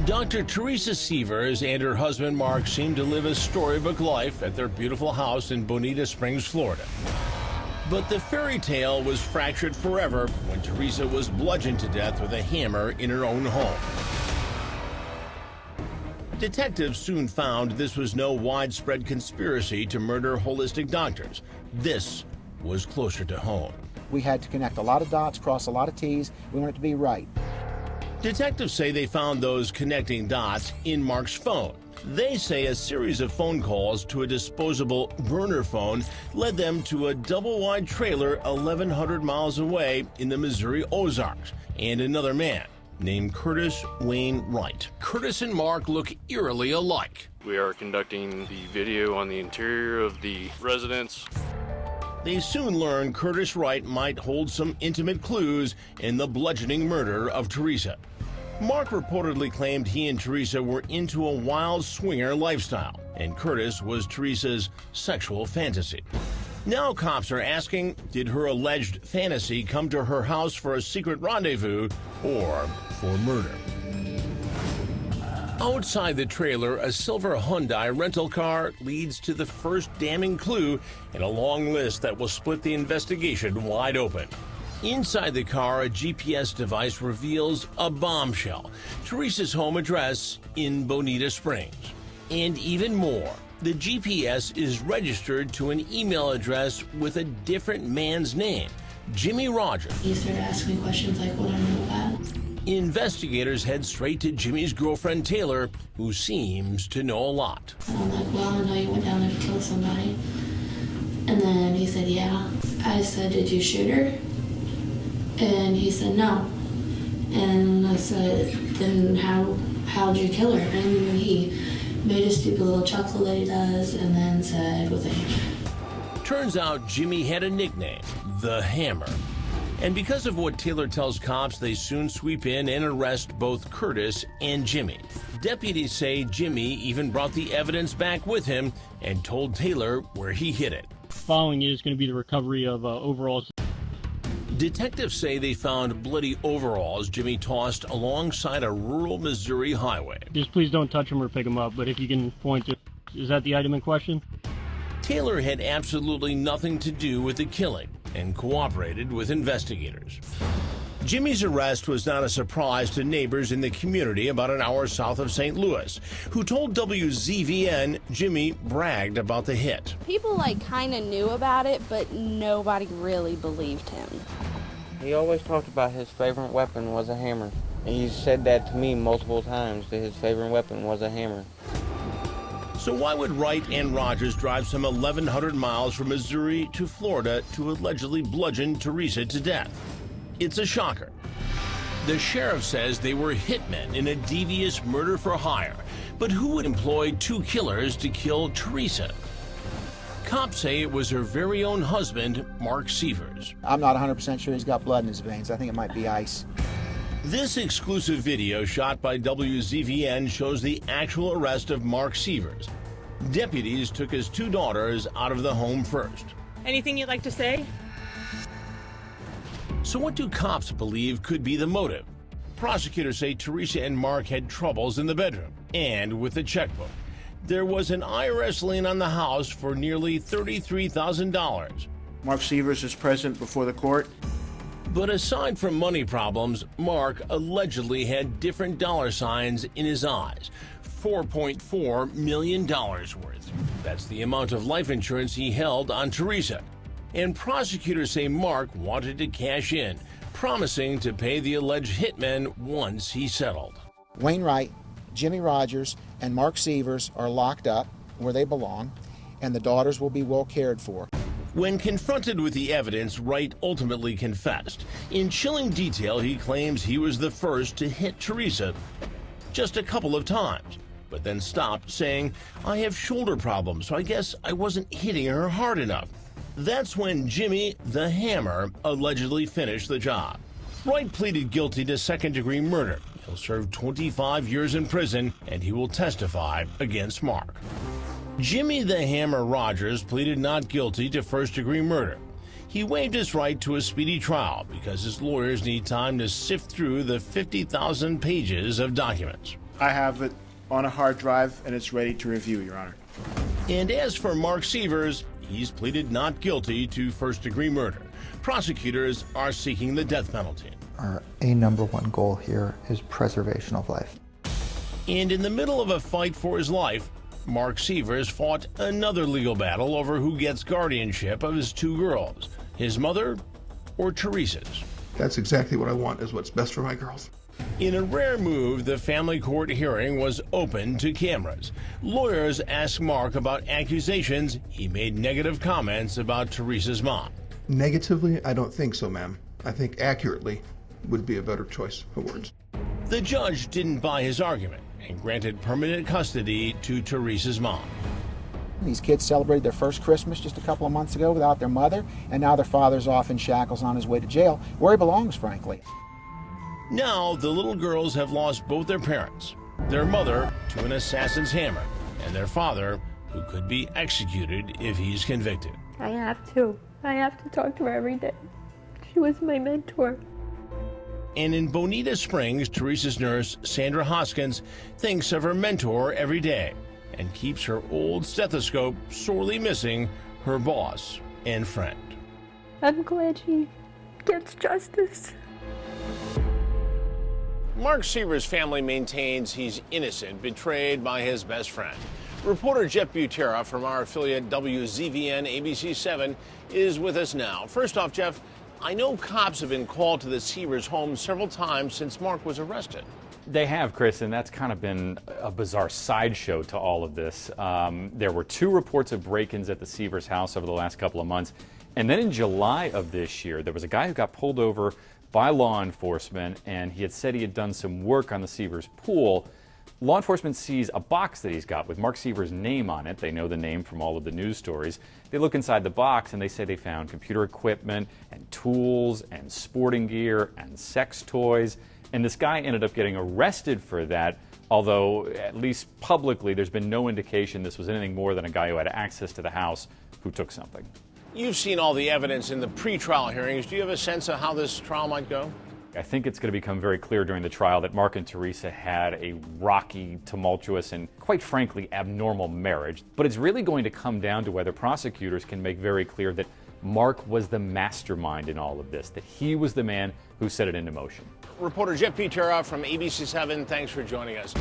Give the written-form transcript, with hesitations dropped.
Dr. Teresa Sievers and her husband Mark seem to live a storybook life at their beautiful house in Bonita Springs, Florida. But the fairy tale was fractured forever when Teresa was bludgeoned to death with a hammer in her own home. Detectives soon found this was no widespread conspiracy to murder holistic doctors. This was closer to home. We had to connect a lot of dots, cross a lot of T's. We want it to be right. Detectives say they found those connecting dots in Mark's phone. They say a series of phone calls to a disposable burner phone led them to a double-wide trailer 1,100 miles away in the Missouri Ozarks, and another man named Curtis Wayne Wright. Curtis and Mark look eerily alike. We are conducting the video on the interior of the residence. They soon learned Curtis Wright might hold some intimate clues in the bludgeoning murder of Teresa. Mark reportedly claimed he and Teresa were into a wild swinger lifestyle, and Curtis was Teresa's sexual fantasy. Now cops are asking, did her alleged fantasy come to her house for a secret rendezvous or for murder? Outside the trailer, a silver Hyundai rental car leads to the first damning clue in a long list that will split the investigation wide open. Inside the car, a GPS device reveals a bombshell, Teresa's home address in Bonita Springs. And even more, the GPS is registered to an email address with a different man's name, Jimmy Rogers. He started asking me questions like what I know about. Investigators head straight to Jimmy's girlfriend, Taylor, who seems to know a lot. And I'm like, well, I know you went down there to kill somebody. And then he said, yeah. I said, did you shoot her? And he said, no. And I said, then how'd you kill her? And he made a stupid little chuckle that he does and then said, with a hammer. Turns out Jimmy had a nickname, the Hammer. And because of what Taylor tells cops, they soon sweep in and arrest both Curtis and Jimmy. Deputies say Jimmy even brought the evidence back with him and told Taylor where he hid it. Following it is going to be the recovery of overalls. Detectives say they found bloody overalls Jimmy tossed alongside a rural Missouri highway. Just please don't touch them or pick them up, but if you can point to, is that the item in question? Taylor had absolutely nothing to do with the killing and cooperated with investigators. Jimmy's arrest was not a surprise to neighbors in the community about an hour south of St. Louis, who told WZVN Jimmy bragged about the hit. People kind of knew about it, but nobody really believed him. He always talked about his favorite weapon was a hammer. And he said that to me multiple times, that his favorite weapon was a hammer. So why would Wright and Rogers drive some 1,100 miles from Missouri to Florida to allegedly bludgeon Teresa to death? It's a shocker. The sheriff says they were hitmen in a devious murder for hire, but who would employ two killers to kill Teresa? Cops say it was her very own husband, Mark Sievers. I'm not 100% sure he's got blood in his veins. I think it might be ice. This exclusive video shot by WZVN shows the actual arrest of Mark Sievers. Deputies took his two daughters out of the home first. Anything you'd like to say? So what do cops believe could be the motive? Prosecutors say Teresa and Mark had troubles in the bedroom and with the checkbook. There was an IRS lien on the house for nearly $33,000. Mark Sievers is present before the court. But aside from money problems, Mark allegedly had different dollar signs in his eyes. $4.4 million worth. That's the amount of life insurance he held on Teresa. And prosecutors say Mark wanted to cash in, promising to pay the alleged hitmen once he settled. Wayne Wright, Jimmy Rogers, and Mark Sievers are locked up where they belong, and the daughters will be well cared for. When confronted with the evidence, Wright ultimately confessed. In chilling detail, he claims he was the first to hit Teresa just a couple of times, but then stopped, saying, "I have shoulder problems, so I guess I wasn't hitting her hard enough." That's when Jimmy, the Hammer, allegedly finished the job. Wright pleaded guilty to second-degree murder. He'll serve 25 years in prison, and he will testify against Mark. Jimmy the Hammer Rogers pleaded not guilty to first-degree murder. He waived his right to a speedy trial because his lawyers need time to sift through the 50,000 pages of documents. I have it on a hard drive, and it's ready to review, Your Honor. And as for Mark Sievers, he's pleaded not guilty to first-degree murder. Prosecutors are seeking the death penalty. Our number one goal here is preservation of life. And in the middle of a fight for his life, Mark Sievers fought another legal battle over who gets guardianship of his two girls, his mother or Teresa's. That's exactly what I want, is what's best for my girls. In a rare move, the family court hearing was open to cameras. Lawyers asked Mark about accusations he made negative comments about Teresa's mom. Negatively, I don't think so, ma'am. I think accurately would be a better choice of words. The judge didn't buy his argument and granted permanent custody to Teresa's mom. These kids celebrated their first Christmas just a couple of months ago without their mother, and now their father's off in shackles on his way to jail, where he belongs, frankly. Now, the little girls have lost both their parents, their mother to an assassin's hammer, and their father, who could be executed if he's convicted. I have to talk to her every day. She was my mentor. And in Bonita Springs, Teresa's nurse, Sandra Hoskins, thinks of her mentor every day and keeps her old stethoscope sorely missing her boss and friend. I'm glad she gets justice. Mark Sievers' family maintains he's innocent, betrayed by his best friend. Reporter Jeff Butera from our affiliate WZVN ABC 7 is with us now. First off, Jeff, I know cops have been called to the Sievers' home several times since Mark was arrested. They have, Chris, and that's kind of been a bizarre sideshow to all of this. There were 2 reports of break-ins at the Sievers' house over the last couple of months. And then in July of this year, there was a guy who got pulled over by law enforcement, and he had said he had done some work on the Sievers' pool. Law enforcement sees a box that he's got with Mark Sievers' name on it. They know the name from all of the news stories. They look inside the box and they say they found computer equipment and tools and sporting gear and sex toys. And this guy ended up getting arrested for that, although at least publicly there's been no indication this was anything more than a guy who had access to the house who took something. You've seen all the evidence in the pre-trial hearings. Do you have a sense of how this trial might go? I think it's going to become very clear during the trial that Mark and Teresa had a rocky, tumultuous, and quite frankly, abnormal marriage. But it's really going to come down to whether prosecutors can make very clear that Mark was the mastermind in all of this, that he was the man who set it into motion. Reporter Jeff Butera from ABC 7, thanks for joining us.